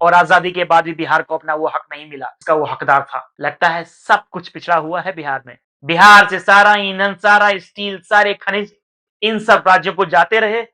और आजादी के बाद भी बिहार को अपना वो हक नहीं मिला, इसका वो हकदार था। लगता है सब कुछ पिछड़ा हुआ है बिहार में। बिहार से सारा ईंधन, सारा स्टील, सारे खनिज इन सब राज्यों को जाते रहे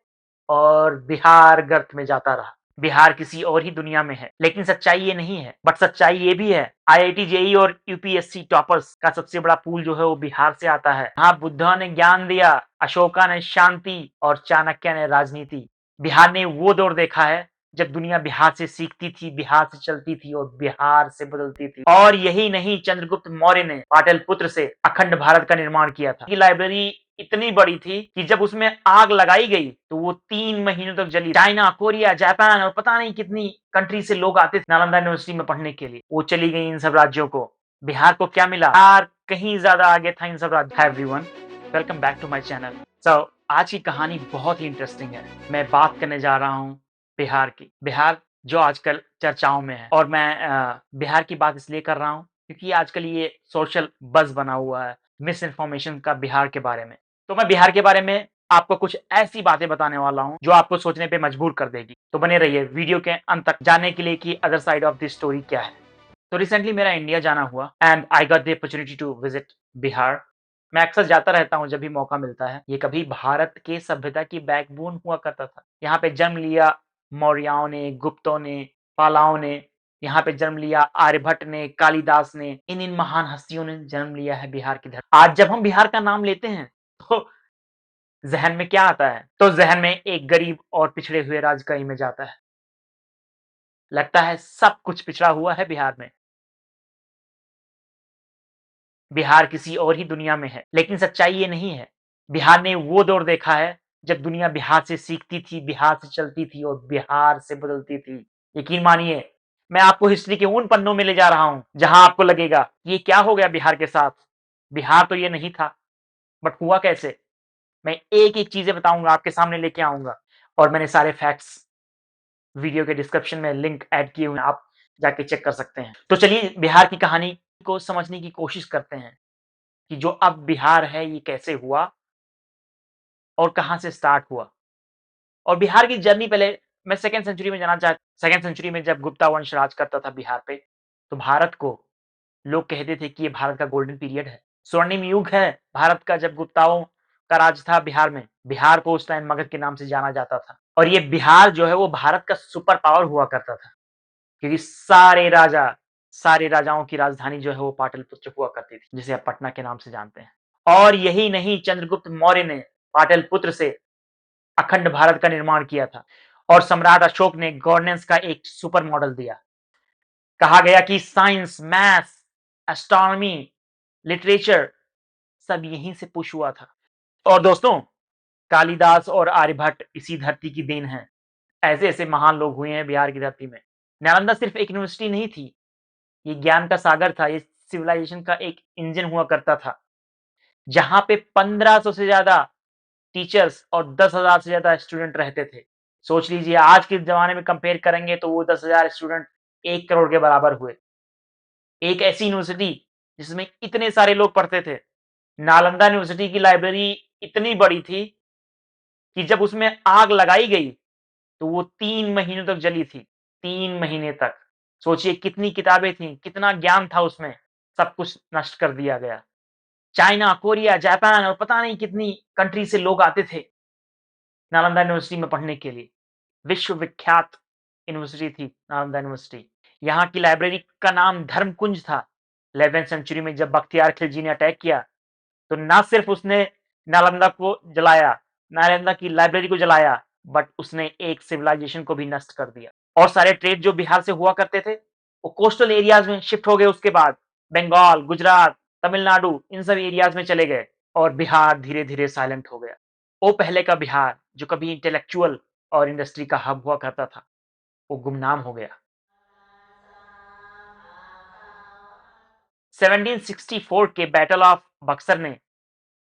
और बिहार गर्त में जाता रहा। बिहार किसी और ही दुनिया में है, लेकिन सच्चाई ये नहीं है। बट सच्चाई ये भी है, आईआईटी जेईई और यूपीएससी टॉपर्स का सबसे बड़ा पूल जो है वो बिहार से आता है। यहाँ बुद्धा ने ज्ञान दिया, अशोका ने शांति और चाणक्य ने राजनीति। बिहार ने वो दौर देखा है जब दुनिया बिहार से सीखती थी, बिहार से चलती थी और बिहार से बदलती थी। और यही नहीं, चंद्रगुप्त मौर्य ने पाटलिपुत्र से अखंड भारत का निर्माण किया था। ये लाइब्रेरी इतनी बड़ी थी कि जब उसमें आग लगाई गई तो वो 3 महीनों तक जली। चाइना, कोरिया, जापान और पता नहीं कितनी कंट्री से लोग आते थे नालंदा यूनिवर्सिटी में पढ़ने के लिए। वो चली गई इन सब राज्यों को। बिहार को क्या मिला? बिहार कहीं ज्यादा आगे था इन सब राज्यों। Hi everyone, welcome back to my channel. So आज की कहानी बहुत ही इंटरेस्टिंग है। मैं बात करने जा रहा हूँ बिहार की। बिहार जो आजकल चर्चाओं में है, और मैं बिहार की बात इसलिए कर रहा हूँ क्योंकि आजकल ये सोशल बज़ बना हुआ है मिस इन्फॉर्मेशन का बिहार के बारे में। तो मैं बिहार के बारे में आपको कुछ ऐसी बातें बताने वाला हूँ जो आपको सोचने पे मजबूर कर देगी। तो बने रहिए वीडियो के अंत तक जानने के लिए कि other side of this story क्या है। तो रिसेंटली मेरा इंडिया जाना हुआ and I got the opportunity to visit Bihar. मैं अक्सर जाता रहता हूँ जब भी मौका मिलता है। ये कभी भारत के सभ्यता की बैकबोन हुआ करता था। यहाँ पे जन्म लिया मौर्यों ने, गुप्तों ने, पालाओं ने। यहाँ पे जन्म लिया आर्यभट्ट ने, कालिदास ने। इन महान हस्तियों ने जन्म लिया है बिहार की धरती। आज जब हम बिहार का नाम लेते हैं तो ज़हन में क्या आता है? तो ज़हन में एक गरीब और पिछड़े हुए राज्य का इमेज आता है। लगता है सब कुछ पिछड़ा हुआ है बिहार में। बिहार किसी और ही दुनिया में है, लेकिन सच्चाई ये नहीं है। बिहार ने वो दौर देखा है जब दुनिया बिहार से सीखती थी, बिहार से चलती थी और बिहार से बदलती थी। यकीन मानिए, मैं आपको हिस्ट्री के उन पन्नों में ले जा रहा हूँ जहां आपको लगेगा ये क्या हो गया बिहार के साथ। बिहार तो ये नहीं था, बट हुआ कैसे? मैं एक-एक चीज़ें बताऊँगा, आपके सामने लेके आऊँगा। और मैंने सारे फैक्ट्स वीडियो के डिस्क्रिप्शन में लिंक ऐड किए हुए हैं, आप जाके चेक कर सकते हैं। तो चलिए बिहार की कहानी को समझने की कोशिश करते हैं कि जो अब बिहार है ये कैसे हुआ और कहाँ से स्टार्ट हुआ। और बिहार की जर्नी पहले मैं सेकंड सेंचुरी में जाना चाह सेकंड सेंचुरी में जब गुप्ता वंश राज करता था बिहार पे, तो भारत को लोग कहते थे कि ये भारत का गोल्डन पीरियड है, स्वर्णिम युग है भारत का, जब गुप्ताओं का राज था बिहार में। बिहार को उस टाइम मगध के नाम से जाना जाता था और ये बिहार जो है वो भारत का सुपर पावर हुआ करता था क्योंकि सारे राजाओं की राजधानी जो है वो पाटलिपुत्र हुआ करती थी, जिसे आप पटना के नाम से जानते हैं। और यही नहीं, चंद्रगुप्त मौर्य ने पाटलिपुत्र से अखंड भारत का निर्माण किया था और सम्राट अशोक ने गवर्नेंस का एक सुपर मॉडल दिया। कहा गया कि साइंस, मैथ्स, एस्ट्रोनॉमी, लिटरेचर सब यहीं से पुश हुआ था। और दोस्तों, कालिदास और आर्यभट्ट इसी धरती की देन है। ऐसे-ऐसे महान लोग हुए हैं बिहार की धरती में। नालंदा सिर्फ एक यूनिवर्सिटी नहीं थी, ये ज्ञान का सागर था, ये सिविलाइजेशन का एक इंजन हुआ करता था, जहाँ पे 1500 से ज़्यादा टीचर्स और 10,000 से ज़्यादा स्टूडेंट रहते थे। सोच लीजिए आज के ज़माने में कंपेयर करेंगे तो वो 10,000 स्टूडेंट 1 करोड़ के बराबर हुए। एक ऐसी यूनिवर्सिटी जिसमें इतने सारे लोग पढ़ते थे। नालंदा यूनिवर्सिटी की लाइब्रेरी इतनी बड़ी थी कि जब उसमें आग लगाई गई तो वो 3 महीनों तक जली थी। 3 महीने तक। सोचिए कितनी किताबें थीं, कितना ज्ञान था उसमें, सब कुछ नष्ट कर दिया गया। चाइना, कोरिया, जापान और पता नहीं कितनी कंट्री से लोग आते थे नालंदा यूनिवर्सिटी में पढ़ने के लिए। विश्व विख्यात यूनिवर्सिटी थी नालंदा यूनिवर्सिटी। यहाँ की लाइब्रेरी का नाम धर्मकुंज था। 11th सेंचुरी में जब बख्तियार खिलजी ने अटैक किया, तो ना सिर्फ उसने नालंदा को जलाया, नालंदा की लाइब्रेरी को जलाया, बट उसने एक सिविलाइजेशन को भी नष्ट कर दिया। और सारे ट्रेड जो बिहार से हुआ करते थे, वो कोस्टल एरियाज में शिफ्ट हो गए उसके बाद। बंगाल, गुजरात, तमिलनाडु इन सब एरियाज में चले गए और बिहार धीरे-धीरे साइलेंट हो गया। वो पहले का बिहार जो कभी इंटेलेक्चुअल और इंडस्ट्री का हब हुआ करता था, वो गुमनाम हो गया। 1764 के बैटल ऑफ बक्सर ने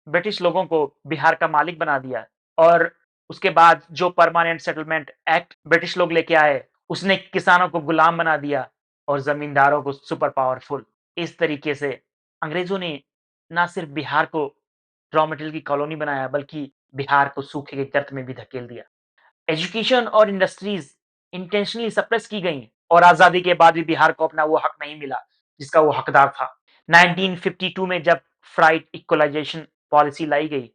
ब्रिटिश लोगों को बिहार का मालिक बना दिया और उसके बाद जो परमानेंट सेटलमेंट एक्ट ब्रिटिश लोग लेके आए, उसने किसानों को गुलाम बना दिया और जमींदारों को सुपर पावरफुल। इस तरीके से अंग्रेजों ने ना सिर्फ बिहार को रॉ मटेरियल की कॉलोनी बनाया, बल्कि बिहार को सूखे के गर्त में भी धकेल दिया। एजुकेशन और इंडस्ट्रीज इंटेंशनली सप्रेस की गई और आज़ादी के बाद भी बिहार को अपना वो हक नहीं मिला, जिसका वो हकदार था। 1952 में जब फ्राइट इक्वलाइज़ेशन पॉलिसी लाई गई,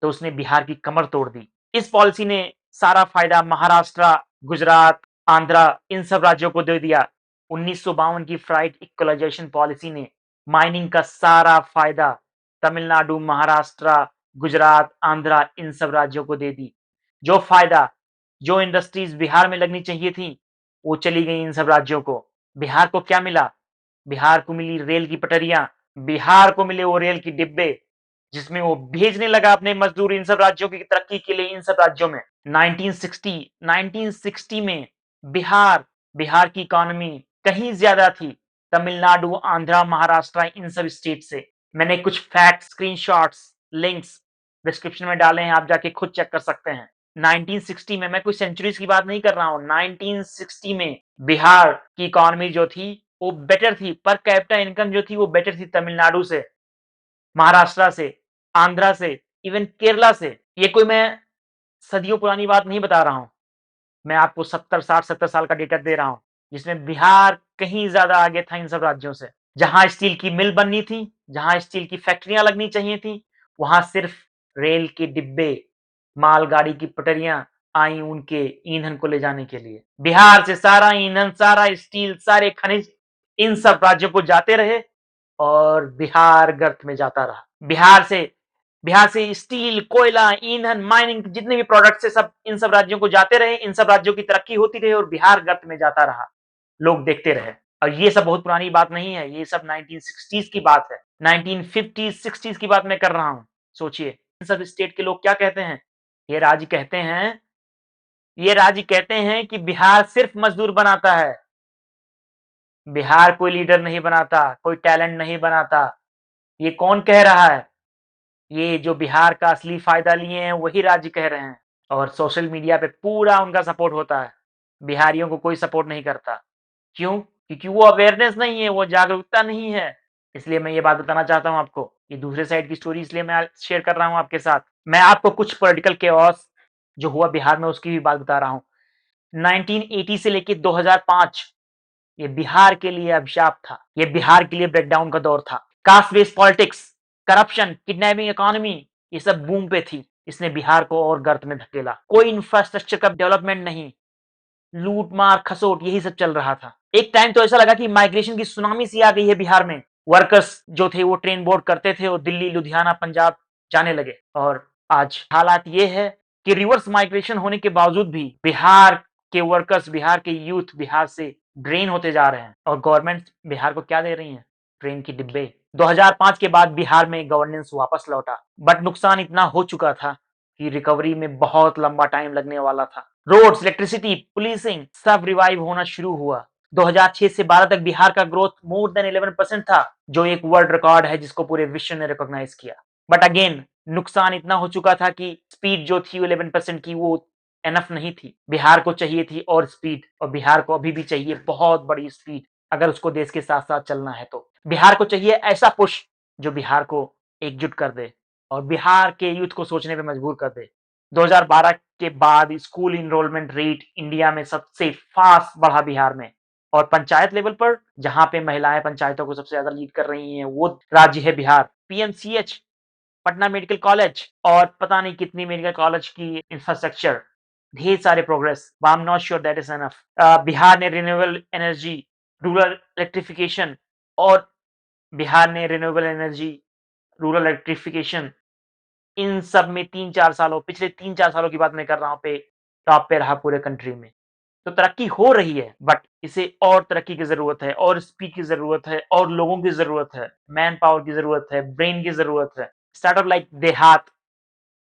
तो उसने बिहार की कमर तोड़ दी। इस पॉलिसी ने सारा फ़ायदा महाराष्ट्र, गुजरात, आंध्र इन सब राज्यों को दे दिया। 1952 की फ्राइट इक्वलाइज़ेशन पॉलिसी ने माइनिंग का सारा फ़ायदा तमिलनाडु, महाराष्ट्र, गुजरात, आंध्र इन सब राज्यों को दे दी। जो फ़ायदा, जो इंडस्ट्रीज़ बिहार में लगनी चाहिए थी, वो चली गई इन सब राज्यों को। बिहार को क्या मिला? बिहार को मिली रेल की पटरियाँ, बिहार को मिले वो रेल के डिब्बे, जिसमें वो भेजने लगा अपने मजदूर इन सब राज्यों की तरक्की के लिए इन सब राज्यों में। 1960 में बिहार की इकोनॉमी कहीं ज्यादा थी तमिलनाडु, आंध्र, महाराष्ट्र इन सब स्टेट से। मैंने कुछ फैक्ट, स्क्रीनशॉट्स, लिंक्स डिस्क्रिप्शन में डाले हैं, आप जाके खुद चेक कर सकते हैं। 1960 में, मैं कोई सेंचुरीज की बात नहीं कर रहा हूं, 1960 में बिहार की इकोनॉमी जो थी वो बेटर थी, पर कैपिटा इनकम जो थी वो बेटर थी तमिलनाडु से, महाराष्ट्र से, आंध्र से, इवन केरला से। ये कोई मैं सदियों पुरानी बात नहीं बता रहा हूं, मैं आपको 70 साल का डेटा दे रहा हूं, जिसमें बिहार कहीं ज्यादा आगे था इन सब राज्यों से। जहां स्टील की मिल बननी थी, जहां स्टील की फैक्ट्रियां लगनी चाहिए थी, वहां सिर्फ रेल के डिब्बे, मालगाड़ी की पटरियां आई उनके ईंधन को ले जाने के लिए। बिहार से सारा ईंधन, सारा स्टील, सारे खनिज इन सब राज्यों को जाते रहे और बिहार गर्त में जाता रहा। बिहार से स्टील, कोयला, ईंधन, माइनिंग जितने भी प्रोडक्ट्स है सब इन सब राज्यों को जाते रहे, इन सब राज्यों की तरक्की होती रही और बिहार गर्त में जाता रहा। लोग देखते रहे। और ये सब बहुत पुरानी बात नहीं है, ये सब 1960s की बात है। 1950s 60s की बात मैं कर रहा हूं। सोचिए, इन सब स्टेट के लोग क्या कहते हैं? ये राज्य कहते हैं ये राज्य कहते हैं कि बिहार सिर्फ मजदूर बनाता है, बिहार कोई लीडर नहीं बनाता, कोई टैलेंट नहीं बनाता। ये कौन कह रहा है? ये जो बिहार का असली फायदा लिए हैं वही राज्य कह रहे हैं। और सोशल मीडिया पे पूरा उनका सपोर्ट होता है, बिहारियों को कोई सपोर्ट नहीं करता। क्यों? क्योंकि वो अवेयरनेस नहीं है, वो जागरूकता नहीं है। इसलिए मैं ये बात बताना चाहता हूं आपको, ये दूसरे साइड की स्टोरी इसलिए मैं शेयर कर रहा हूं आपके साथ। मैं आपको कुछ पॉलिटिकल केओस जो हुआ बिहार में उसकी भी बात बता रहा हूं। 1980 से लेके 2005 ये बिहार के लिए अभिशाप था, ये बिहार के लिए ब्रेकडाउन का दौर था। Caste based politics, corruption, kidnapping economy, ये सब बूम पे थी। इसने बिहार को और गर्त में धकेला। कोई इंफ्रास्ट्रक्चर का डेवलपमेंट नहीं, लूट मार खसोट यही सब चल रहा था। एक टाइम तो ऐसा लगा कि माइग्रेशन की सुनामी सी आ गई है बिहार में। वर्कर्स जो थे वो ट्रेन बोर्ड करते थे और दिल्ली, लुधियाना, पंजाब जाने लगे। और आज हालात ये है कि रिवर्स माइग्रेशन होने के बावजूद भी बिहार के वर्कर्स, बिहार के यूथ बिहार से ड्रेन होते जा रहे हैं। और गवर्नमेंट बिहार को क्या दे रही है? ट्रेन के डिब्बे। 2005 के बाद बिहार में गवर्नेंस वापस लौटा, बट नुकसान इतना हो चुका था कि रिकवरी में बहुत लंबा टाइम लगने वाला था। रोड्स, इलेक्ट्रिसिटी, पुलिसिंग सब रिवाइव होना शुरू हुआ। 2006 से 12 तक बिहार का ग्रोथ मोर देन 11% था, जो एक वर्ल्ड रिकॉर्ड है जिसको पूरे विश्व ने रिकॉग्नाइज किया। बट अगेन नुकसान इतना हो चुका था कि स्पीड जो थी 11% की वो एनफ नहीं थी। बिहार को चाहिए थी और स्पीड, और बिहार को अभी भी चाहिए बहुत बड़ी स्पीड अगर उसको देश के साथ साथ चलना है। तो बिहार को चाहिए ऐसा पुश जो बिहार को एकजुट कर दे और बिहार के यूथ को सोचने पे मजबूर कर दे। 2012 के बाद स्कूल इनरोलमेंट रेट इंडिया में सबसे फास्ट बढ़ा बिहार में। और पंचायत लेवल पर जहां पे महिलाएं पंचायतों को सबसे ज्यादा लीड कर रही हैं वो राज्य है Bihar. PMCH, Patna medical college और पता नहीं कितनी मेडिकल कॉलेज की इंफ्रास्ट्रक्चर, ढेर सारे progress. I am not sure that is enough. Bihar ने रिन्यूएबल एनर्जी, रूरल इलेक्ट्रिफिकेशन, और बिहार ने रिन्यूएबल एनर्जी, रूरल इलेक्ट्रिफिकेशन, इन सब में 3-4 सालों, पिछले 3-4 सालों की बात मैं कर रहा हूं, पे टॉप पे रहा पूरे कंट्री में। तो तरक्की हो रही है, बट इसे और तरक्की की जरूरत है, और स्पीड की जरूरत है, और लोगों की जरूरत है, मैन पावर की जरूरत है, ब्रेन की जरूरत है। स्टार्टअप लाइक देहात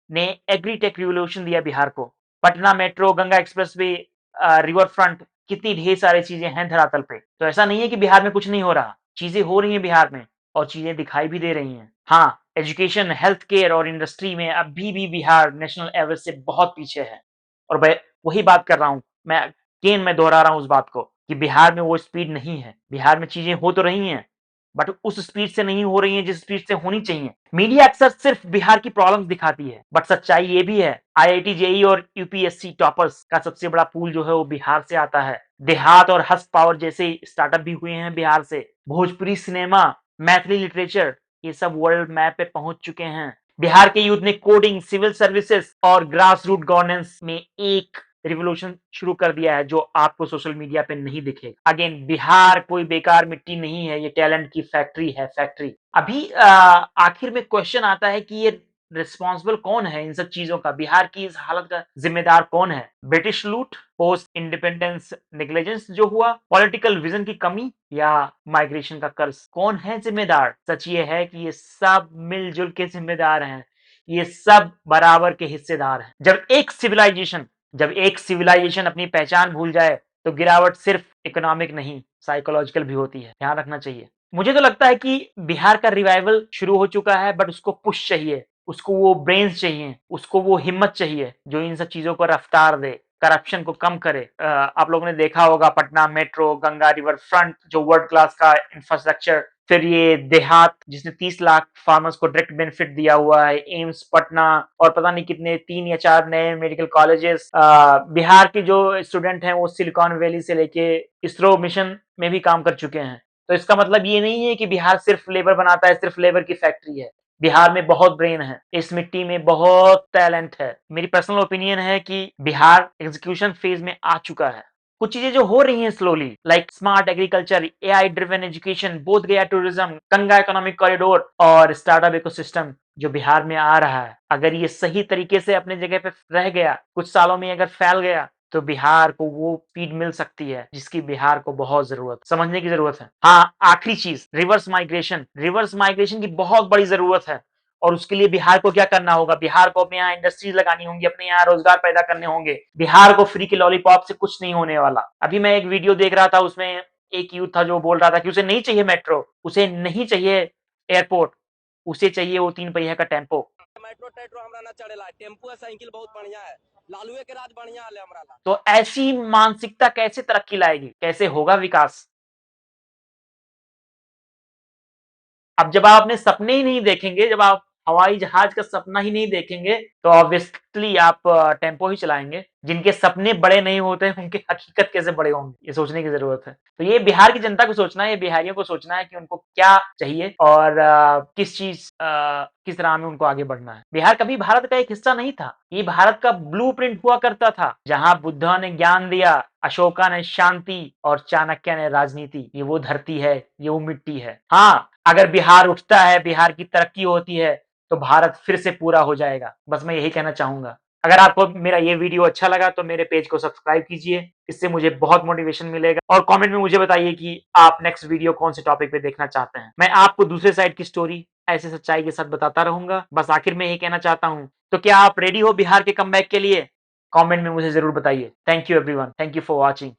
ने एग्रीटेक रिवोल्यूशन दिया बिहार को। Patna metro, Ganga expressway, river front, कितनी ढेर सारी चीजें हैं धरातल पे। तो ऐसा नहीं है कि बिहार में कुछ नहीं हो रहा, चीजें हो रही हैं बिहार में और चीजें दिखाई भी दे रही हैं। हाँ, एजुकेशन, हेल्थ केयर और इंडस्ट्री में अभी भी बिहार नेशनल एवरेज से बहुत पीछे है। और मैं वही बात कर रहा हूं, मैं दोहरा रहा हूं उस बात को कि बिहार में वो स्पीड नहीं है। बिहार में चीजें हो तो रही हैं, बट उस स्पीड से नहीं हो रही है जिस स्पीड से होनी चाहिए। मीडिया अक्सर सिर्फ बिहार की प्रॉब्लम्स दिखाती है, बट सच्चाई ये भी है आईआईटी जेई और यूपीएससी टॉपर्स का सबसे बड़ा पूल जो है वो बिहार से आता है। देहात और हस्त पावर जैसे स्टार्टअप भी हुए हैं बिहार से। भोजपुरी सिनेमा, मैथिली लिटरेचर, ये सब वर्ल्ड मैप पे पहुंच चुके हैं। बिहार के यूथ ने कोडिंग, सिविल सर्विसेज और ग्रास रूट गवर्नेंस में एक रिवोल्यूशन शुरू कर दिया है जो आपको सोशल मीडिया पे नहीं दिखेगा। अगेन, बिहार कोई बेकार मिट्टी नहीं है, ये टैलेंट की फैक्ट्री है, फैक्ट्री। अभी आखिर में क्वेश्चन आता है कि ये रिस्पॉन्सिबल कौन है इन सब चीजों का, बिहार की इस हालत का जिम्मेदार कौन है? ब्रिटिश लूट, पोस्ट इंडिपेंडेंस नेग्लिजेंस जो हुआ, पॉलिटिकल विजन की कमी, या माइग्रेशन का कर्ज? कौन है जिम्मेदार? सच ये है कि ये सब मिलजुल के जिम्मेदार हैं, ये सब बराबर के हिस्सेदार हैं। जब एक सिविलाइजेशन अपनी पहचान भूल जाए तो गिरावट सिर्फ इकोनॉमिक नहीं, साइकोलॉजिकल भी होती है, ध्यान रखना चाहिए। मुझे तो लगता है कि बिहार का रिवाइवल शुरू हो चुका है, बट उसको पुश चाहिए, उसको वो ब्रेन्स चाहिए, उसको वो हिम्मत चाहिए जो इन सब चीजों को रफ्तार दे, करप्शन को कम करे। आप लोगों ने देखा होगा Patna metro, Ganga river front जो वर्ल्ड क्लास का इंफ्रास्ट्रक्चर, फिर ये देहात जिसने 30 लाख फार्मर्स को डायरेक्ट बेनिफिट दिया हुआ है, एम्स पटना, और पता नहीं कितने 3 या 4 नए मेडिकल कॉलेजेस। बिहार के जो स्टूडेंट हैं वो सिलिकॉन वैली से लेके इसरो मिशन में भी काम कर चुके हैं। तो इसका मतलब ये नहीं है कि बिहार सिर्फ लेबर बनाता है, सिर्फ लेबर की फैक्ट्री है। बिहार में बहुत ब्रेन है, इस मिट्टी में बहुत टैलेंट है। मेरी पर्सनल ओपिनियन है कि बिहार एग्जीक्यूशन फेज में आ चुका है। कुछ चीजें जो हो रही हैं slowly, like smart agriculture, AI driven education, बोध गया टूरिज्म, गंगा इकोनॉमिक कॉरिडोर और स्टार्टअप इकोसिस्टम जो बिहार में आ रहा है, अगर ये सही तरीके से अपने जगह पे रह गया, कुछ सालों में अगर फैल गया, तो बिहार को वो स्पीड मिल सकती है जिसकी बिहार को बहुत जरूरत, समझने की जरूरत है। हाँ, आखिरी चीज, रिवर्स माइग्रेशन की बहुत बड़ी जरूरत है। और उसके लिए बिहार को क्या करना होगा? बिहार को अपने यहाँ इंडस्ट्रीज लगानी होंगी, अपने यहाँ रोजगार पैदा करने होंगे। बिहार को फ्री के लॉलीपॉप से कुछ नहीं होने वाला। अभी मैं एक वीडियो देख रहा था, उसमें एक यूथ था जो बोल रहा था कि उसे नहीं चाहिए मेट्रो, उसे नहीं चाहिए एयरपोर्ट, उसे चाहिए वो 3 पहिया का टेम्पो। मेट्रो टेट्रो हमरा ना चढ़ेला, टेम्पो साइकिल बहुत बढ़िया है, लालूए के राज बढ़िया आले हमरा ला। तो ऐसी मानसिकता कैसे तरक्की लाएगी, कैसे होगा विकास? अब जब आप अपने सपने ही नहीं देखेंगे, जब आप हवाई जहाज का सपना ही नहीं देखेंगे, तो ऑब्वियसली आप टेम्पो ही चलाएंगे। जिनके सपने बड़े नहीं होते उनके हकीकत कैसे बड़े होंगे, ये सोचने की जरूरत है। तो ये बिहार की जनता को सोचना है, ये बिहारियों को सोचना है कि उनको क्या चाहिए और किस राह में उनको आगे बढ़ना है। बिहार कभी भारत का एक हिस्सा नहीं था, ये भारत का ब्लूप्रिंट हुआ करता था, जहां बुद्धा ने ज्ञान दिया, अशोका ने शांति और चाणक्य ने राजनीति। ये वो धरती है, ये वो मिट्टी है। हाँ, अगर बिहार उठता है, बिहार की तरक्की होती है, तो भारत फिर से पूरा हो जाएगा। बस मैं यही कहना चाहूंगा। अगर आपको मेरा ये वीडियो अच्छा लगा तो मेरे पेज को सब्सक्राइब कीजिए, इससे मुझे बहुत मोटिवेशन मिलेगा। और कमेंट में मुझे बताइए कि आप नेक्स्ट वीडियो कौन से टॉपिक पे देखना चाहते हैं। मैं आपको दूसरे साइड की स्टोरी ऐसे सच्चाई के साथ बताता रहूंगा। बस आखिर में यही कहना चाहता हूं, तो क्या आप रेडी हो बिहार के कमबैक के लिए? कमेंट में मुझे जरूर बताइए। Thank you everyone, thank you for watching.